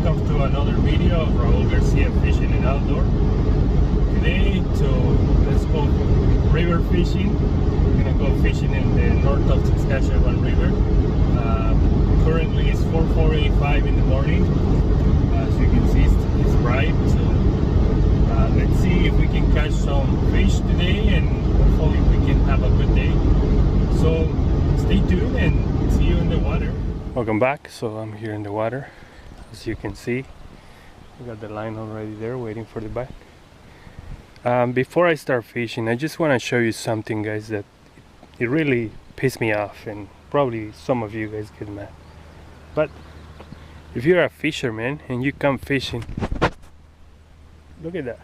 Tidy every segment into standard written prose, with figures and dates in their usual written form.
welcome to another video of Raul García Fishing and Outdoor. Today, let's go river fishing. We're gonna go fishing in the north of Saskatchewan River. Currently it's 4:45 in the morning. As you can see, it's bright. So let's see if we can catch some fish today, and hopefully we can have a good day. So stay tuned and see you in the water. Welcome back. So I'm here in the water. As you can see, we got the line already there waiting for the bite. Before I start fishing, I just want to show you something, guys, that it really pissed me off, and probably some of you guys get mad. But if you're a fisherman and you come fishing, look at that.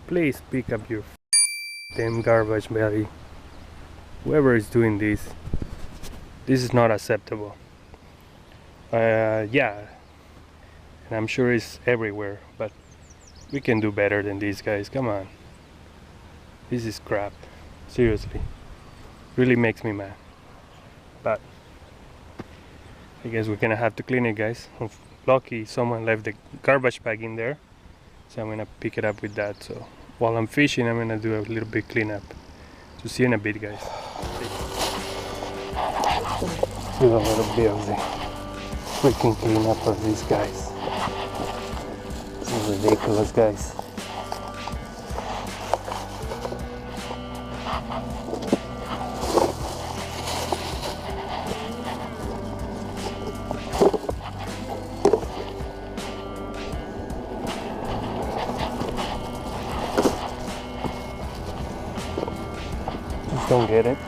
Please pick up your damn garbage, buddy. Whoever is doing this is not acceptable. Yeah, and I'm sure it's everywhere, but we can do better than these guys. Come on, this is crap. Seriously, really makes me mad. But I guess we're gonna have to clean it, guys. Lucky someone left the garbage bag in there, so I'm gonna pick it up with that. So while I'm fishing, I'm gonna do a little bit cleanup. So see you in a bit, guys. Do a little bit of the freaking cleanup of these guys. This is ridiculous, guys. Just don't get it.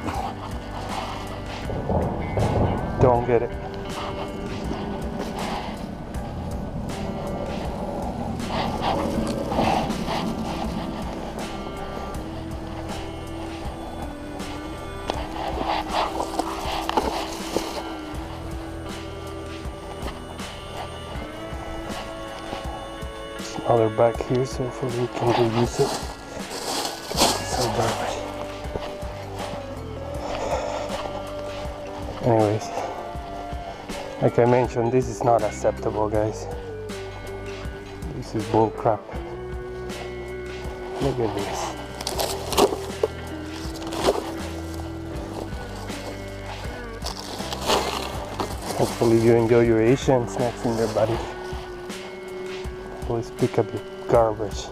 Don't get it. Another bag here, so hopefully we can reuse it. So garbage. Anyways, like I mentioned, this is not acceptable, guys. This is bull crap. Look at this. Hopefully you enjoy your Asian snacks in there, buddy. Always pick up your garbage.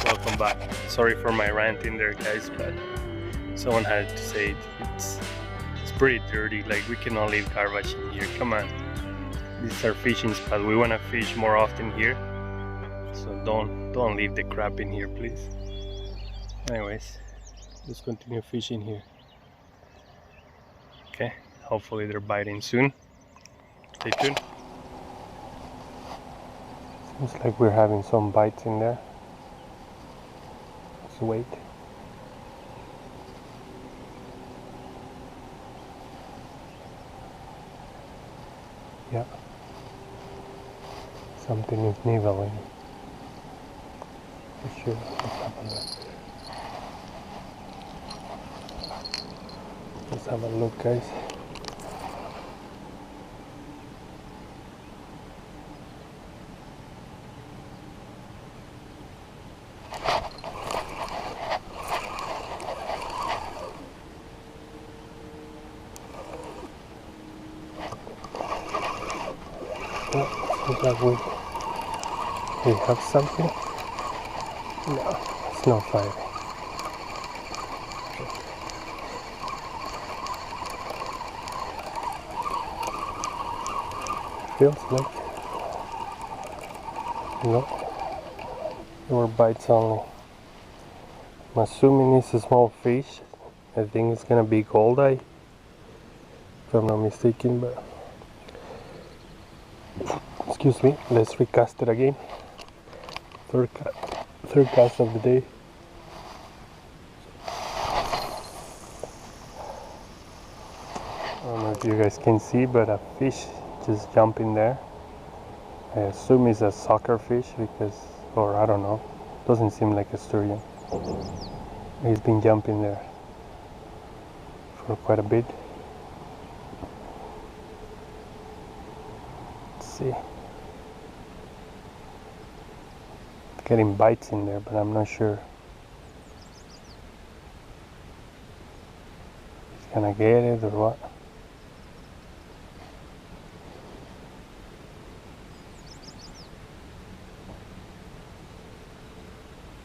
Welcome back. Sorry for my rant in there, guys, but someone had to say it. It's pretty dirty. Like, we cannot leave garbage in here. Come on, this is our fishing spot. We want to fish more often here, so don't leave the crap in here, please. Anyways, let's continue fishing here. Okay, hopefully they're biting soon. Stay tuned. Seems like we're having some bites in there. Let's wait. Yeah. Something is nibbling. For sure. Let's have a look. Let's have a look, guys. Looks like we have something. No, it's not fighting. Feels like no, there were bites only. I'm assuming it's a small fish. I think it's gonna be goldeye. if I'm not mistaken, but excuse me, let's recast it again. Third cast of the day. I don't know if you guys can see, but a fish just jumped in there. I assume it's a sucker fish because, or I don't know, doesn't seem like a sturgeon. He's been jumping there for quite a bit. Let's see. Getting bites in there, but I'm not sure he's gonna get it or what.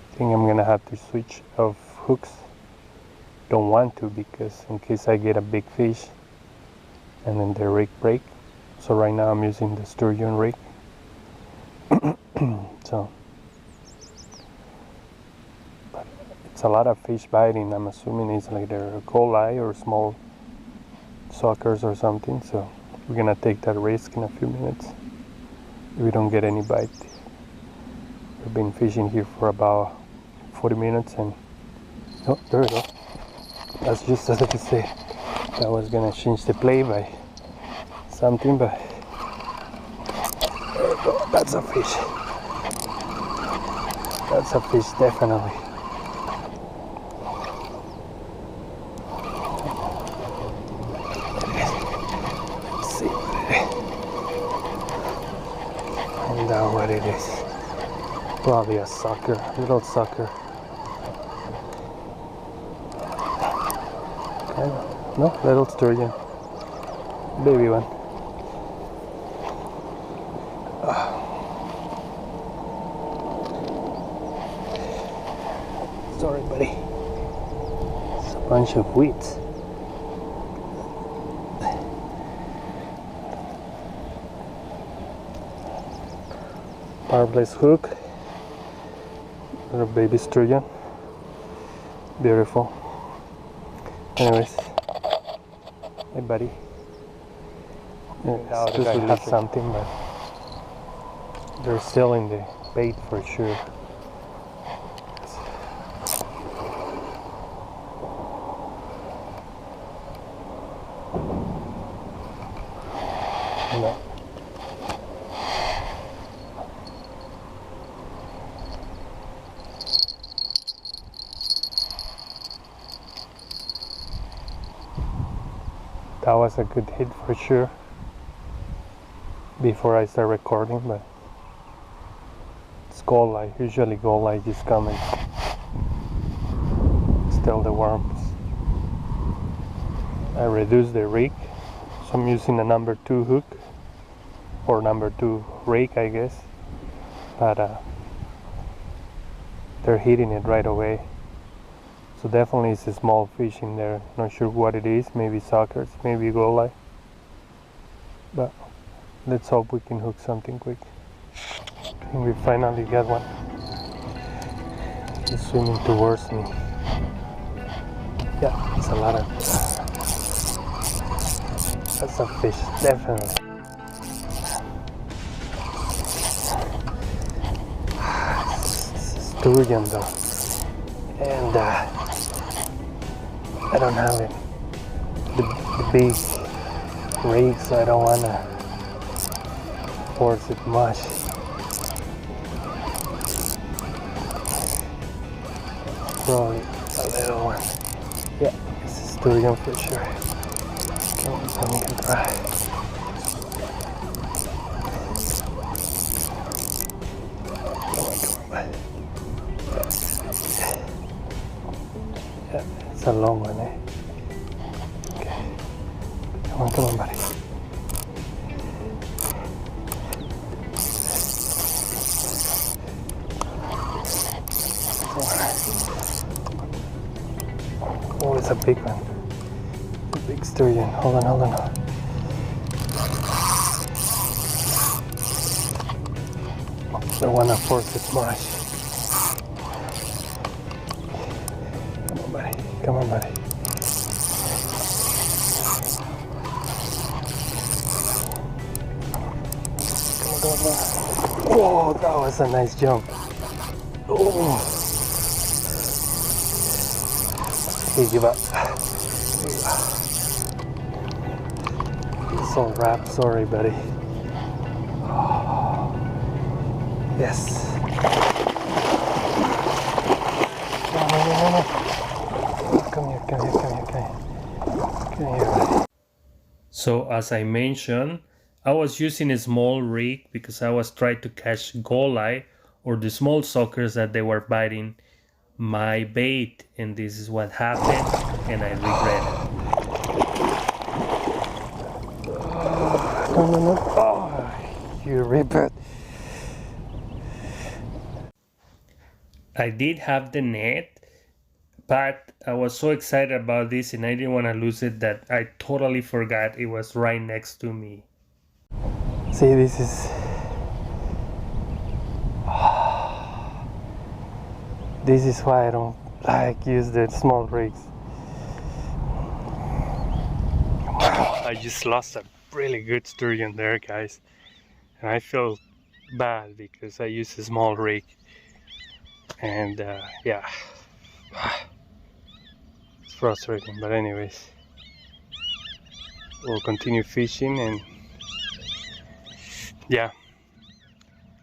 I think I'm gonna have to switch off hooks. Don't want to, because in case I get a big fish and then the rig break. So right now I'm using the sturgeon rig. So but it's a lot of fish biting. I'm assuming it's like they're goalie or small suckers or something. So we're gonna take that risk in a few minutes if we don't get any bite. We've been fishing here for about 40 minutes and oh, there we go. That's just as I could say. I was gonna change the play by something, but there we go. That's a fish. That's a fish, definitely. Let's see what it is. Probably a sucker, little sucker. No, little sturgeon. Baby one. Sorry, buddy. It's a bunch of weeds. Barbless hook. Little baby sturgeon. Beautiful. Anyways. Hey buddy. I have something, but they're still in the bait for sure. No. That was a good hit for sure before I start recording, but it's goalie. Usually goalie just come and steal the worms. I reduced the rig, so I'm using a number 2 hook or number 2 rake, I guess, but they're hitting it right away. So definitely it's a small fish in there. Not sure what it is. Maybe suckers, maybe goalie. But let's hope we can hook something quick. And we finally got one. He's swimming towards me. Yeah, it's a lot of. That's a fish, definitely. It's a sturgeon though, and I don't have it. The big rig, so I don't wanna force it much. Probably a little one. Yeah, it's a sturgeon for sure. Come on, we can try. Come on. Yeah, it's a long one, eh? Okay. Come on, buddy. Oh, it's a big one. A big sturgeon. Hold on. Don't want to force it much. Come on, buddy. That was a nice jump. Oh. Hey, give up. It's all wrapped. Sorry, buddy. Oh. Yes. No. Come here. So as I mentioned, I was using a small rig because I was trying to catch goalie or the small suckers that they were biting my bait, and this is what happened, and I regret it. No. Oh, you rip it. I did have the net, but I was so excited about this and I didn't want to lose it that I totally forgot it was right next to me. See, this is... This is why I don't like use the small rigs. I just lost a really good sturgeon there, guys. And I feel bad because I used a small rig. And yeah. It's frustrating, but anyways. We'll continue fishing and yeah.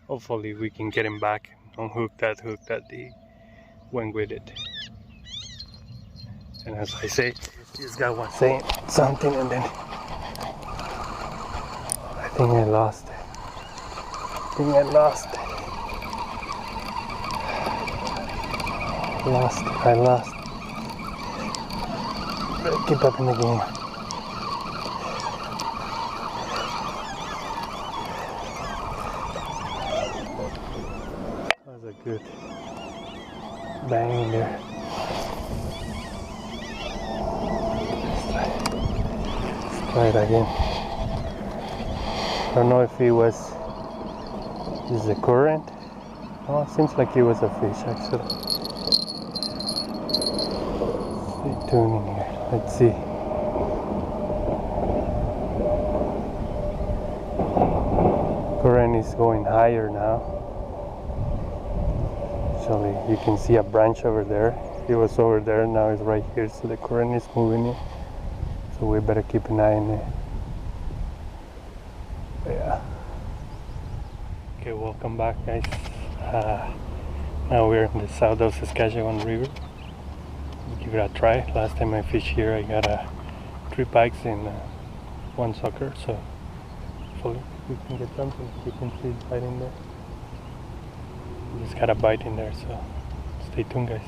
Hopefully we can get him back. Unhook that hook that he went with it. And as I say, this guy was saying something and then I think I lost it. I lost. Better keep up in the game. That was a good bang in there. Let's try it again. I don't know if it was just the current. Oh, it seems like it was a fish actually. Stay tuned in here. Let's see. Current is going higher now. Actually, you can see a branch over there. It was over there, now it's right here, so the current is moving it. So we better keep an eye on it. Yeah. Okay, welcome back, guys. Now we're in the south of Saskatchewan River. We'll give it a try. Last time I fished here, I got 3 pikes and 1 sucker. So hopefully we can get something. You can see it right in there. We just got a bite in there, so stay tuned, guys.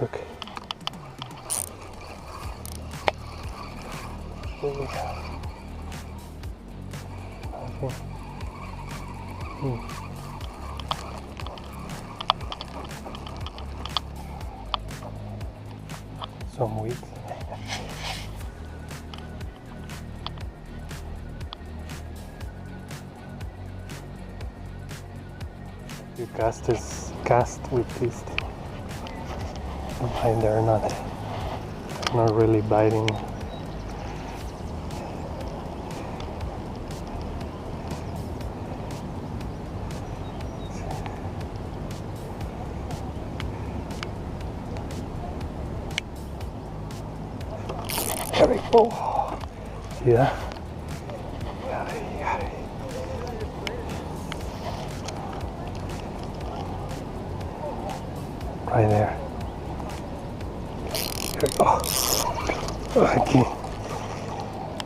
Look. There we go. Okay. Some weeds. You cast with this. And they're not really biting. There we go. See that? Got it. Right there. There we go. Oh, I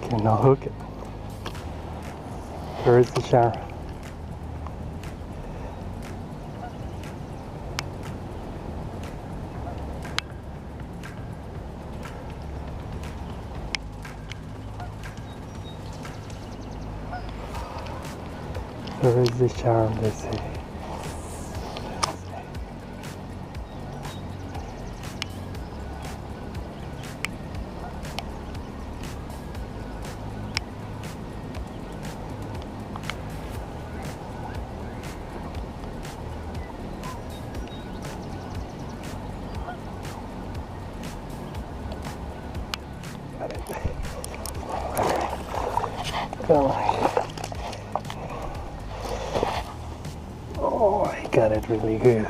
cannot hook it. Where is the shower? Where is the charm, they say? Got it. Come on. Oh, I got it really good.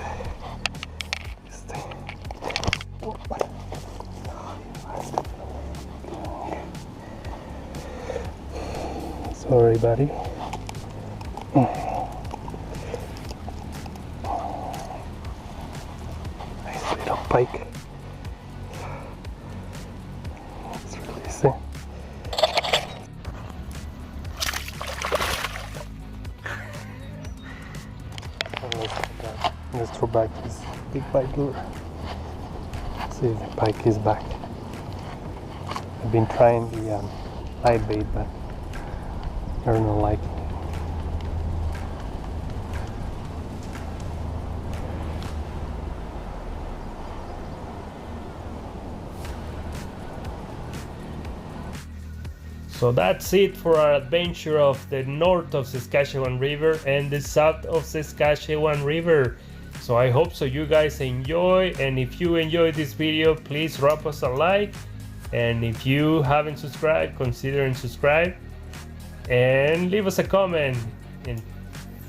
Sorry, buddy. Nice little pike. Let's release it. Let's throw back this big bite lure. See if the pike is back. I've been trying the live bait, but I don't like it. So that's it for our adventure of the north of Saskatchewan River and the south of Saskatchewan River. So I hope so you guys enjoy, and if you enjoyed this video, please drop us a like, and if you haven't subscribed, consider subscribe and leave us a comment and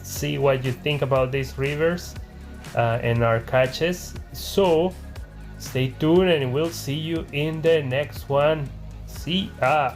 see what you think about these rivers and our catches. So stay tuned and we'll see you in the next one. See ya.